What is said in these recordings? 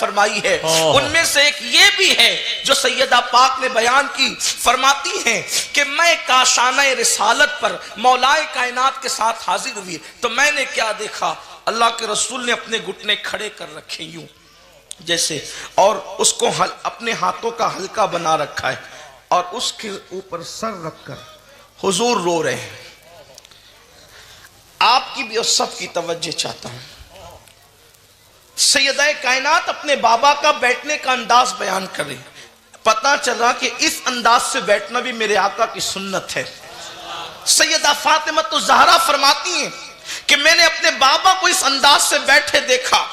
فرمائی ہے۔ ان میں سے ایک یہ بھی ہے جو سیدہ پاک نے بیان کی، فرماتی ہیں کہ میں کاشانہ رسالت پر مولائے کائنات کے ساتھ حاضر ہوئی تو میں نے کیا دیکھا، اللہ کے رسول نے اپنے گھٹنے کھڑے کر رکھے یوں جیسے، اور اس کو اپنے ہاتھوں کا حلقہ بنا رکھا ہے اور اس کے اوپر سر رکھ کر حضور رو رہے ہیں۔ آپ کی بھی اور سب کی توجہ چاہتا ہوں، سیدہ کائنات اپنے بابا کا بیٹھنے کا انداز بیان کریں، پتہ چلا کہ اس انداز سے بیٹھنا بھی میرے آقا کی سنت ہے۔ سیدہ فاطمہ الزہرا فرماتی ہیں کہ میں نے اپنے بابا کو اس انداز سے بیٹھے دیکھا،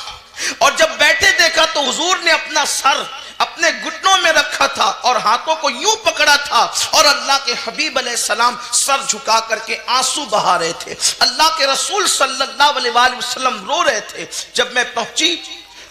اور جب بیٹھے دیکھا تو حضور نے اپنا سر اپنے گھٹنوں میں رکھا تھا اور ہاتھوں کو یوں پکڑا تھا، اور اللہ کے حبیب علیہ السلام سر جھکا کر کے آنسو بہا رہے تھے، اللہ کے رسول صلی اللہ علیہ وآلہ وسلم رو رہے تھے۔ جب میں پہنچی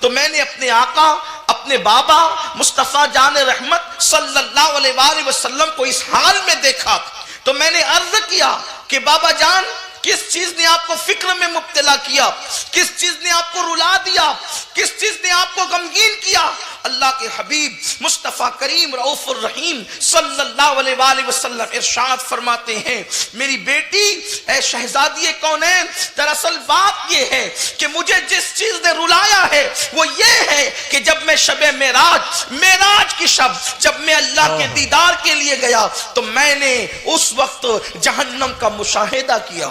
تو میں نے اپنے آقا، اپنے بابا مصطفیٰ جان رحمت صلی اللہ علیہ وآلہ وسلم کو اس حال میں دیکھا تو میں نے عرض کیا کہ بابا جان، کس چیز نے آپ کو فکر میں مبتلا کیا، کس چیز نے آپ کو رلا دیا، کس چیز نے آپ کو غمگین کیا؟ اللہ کے حبیب مصطفیٰ کریم رؤوف الرحیم صلی اللہ علیہ وآلہ وسلم ارشاد فرماتے ہیں، میری بیٹی اے شہزادی کونین، دراصل بات یہ ہے کہ مجھے جس چیز نے رلایا ہے وہ یہ ہے کہ جب میں شب معراج کی شب جب میں اللہ کے دیدار کے لیے گیا تو میں نے اس وقت جہنم کا مشاہدہ کیا،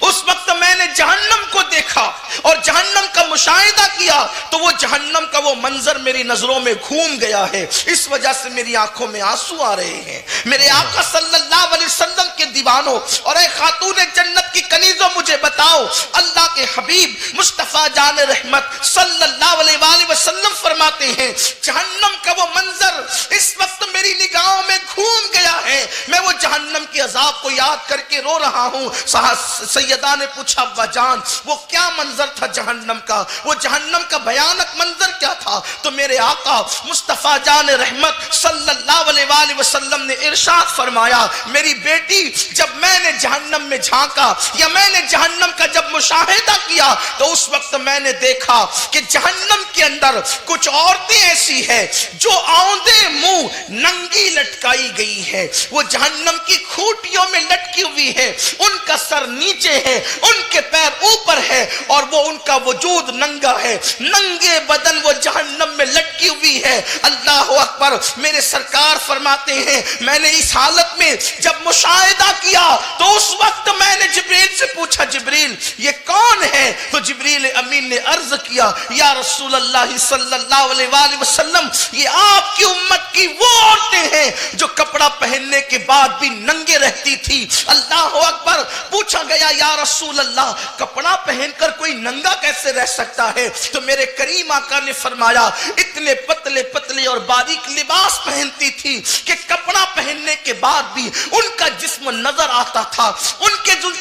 اس وقت میں نے جہنم کو دیکھا اور جہنم کا مشاہدہ کیا تو وہ جہنم کا وہ منظر میری نظروں میں گھوم گیا ہے، اس وجہ سے میری آنکھوں میں آنسو آ رہے ہیں۔ میرے آقا صلی اللہ علیہ وسلم کے دیوانوں اور اے خاتون جنت کی کنیزوں، مجھے بتاؤ، اللہ کے حبیب مصطفیٰ جان رحمت صلی اللہ علیہ وآلہ وسلم فرماتے ہیں جہنم کا وہ منظر اس وقت میری نگاہوں میں گھوم گیا ہے، میں وہ جہنم کے عذاب کو یاد کر کے رو رہا ہوں۔ سیدہ نے پوچھا ابا جان وہ کیا منظر تھا جہنم کا، وہ جہنم کا بھیانک منظر کیا تھا؟ تو میرے آقا مصطفیٰ جان رحمت صلی اللہ علیہ وآلہ وسلم نے ارشاد فرمایا، میری بیٹی جب میں نے جہنم میں جھانکا یا میں نے جہنم کا جب مشاہدہ کیا تو اس وقت میں نے دیکھا کہ جہنم کے اندر کچھ عورتیں ایسی ہیں جو آوندے منہ ننگی لٹکائی گئی ہے، وہ جہنم کی کھوٹیوں میں لٹکی ہوئی ہے، ان کا سر نیچے ہے، ان کے پیر اوپر ہے، اور وہ ان کا وجود ننگا ہے، ننگے بدن وہ جہنم میں لٹکی ہوئی ہے۔ اللہ اکبر! میرے سرکار فرماتے ہیں میں نے اس حالت میں جب مشاہدہ کیا تو اس وقت میں نے جبریل سے پوچھا، جبریل یہ کون ہے؟ تو جبریل امین نے عرض کیا، یا رسول اللہ صلی اللہ علیہ وآلہ وسلم، یہ آپ کی امت کی وہ عورتیں ہیں جو کپڑا پہننے کے بعد بھی ننگے رہتی تھی۔ اللہ اکبر! پوچھا گیا یا رسول اللہ کپڑا پہن کر کوئی ننگا کیسے رہ سکتا ہے؟ تو میرے کریم آقا نے فرمایا اتنے پتلے پتلے اور باریک لباس پہنتی تھی کہ کپڑا پہننے کے بعد بھی ان کا جسم نظر آتا تھا، ان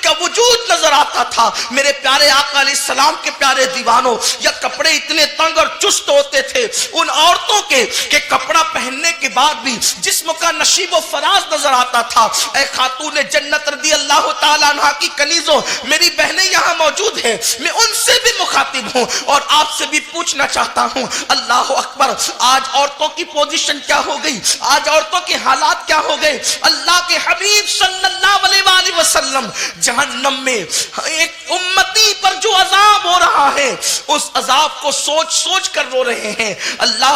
کا وجود نظر آتا تھا۔ میرے پیارے آقا علیہ السلام کے پیارے دیوانوں، یا کپڑے اتنے تنگ اور چست ہوتے تھے ان عورتوں کے کہ کپڑا پہننے کے بعد بھی جسم کا نشیب و فراز نظر آتا تھا۔ اے خاتون جنت رضی اللہ تعالیٰ عنہ کی کنیزوں، میری بہنیں یہاں موجود ہیں، میں ان سے بھی مخاطب ہوں اور آپ سے بھی پوچھنا چاہتا ہوں، اللہ اکبر! آج عورتوں کی پوزیشن کیا ہو گئی، آج عورتوں کے حالات کیا ہو گئے؟ اللہ کے حبیب صلی اللہ علیہ وآلہ وسلم جہنم میں ایک امتی پر جو عذاب ہو رہا ہے اس عذاب کو سوچ سوچ کر رو رہے ہیں۔ اللہ